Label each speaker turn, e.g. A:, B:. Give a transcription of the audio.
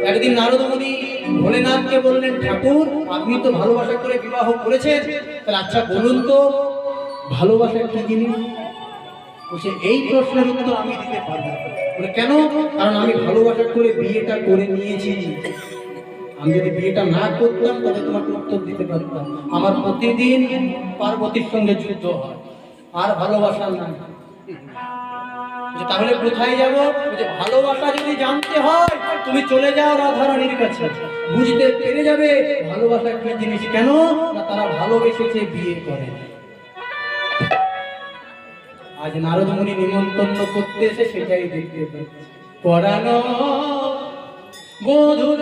A: একদিন নারদ মুনি ভোলেনাথকে বললেন, ঠাকুর আপনি তো ভালোবাসা করে বিবাহ করেছেন, তাহলে আচ্ছা বলুন তো ভালোবাসা কি জিনিস? বলছে এই প্রশ্নের উত্তর আমি দিতে পারবো না। বলে কেন? কারণ আমি ভালোবাসা করে বিয়েটা করে নিয়েছি। আমি যদি বিয়েটা না করতাম তবে তোমাকে উত্তর দিতে পারতাম। আমার প্রতিদিন পার্বতীর সঙ্গে যুদ্ধ হয়, আর ভালোবাসা নাই। তাহলে কোথায় যাবো? যে ভালোবাসা যদি জানতে হয় তুমি চলে যাও রাধারানীর কাছে, বুঝতে পেরে যাবে ভালোবাসা কি জিনিস। কেন না তারা ভালোবেসেছে, বিয়ে করে। আজ নারদ মুনি নিমন্ত্রণ করতে এসে সেটাই দেখতে পাচ্ছি। পরানো বধুর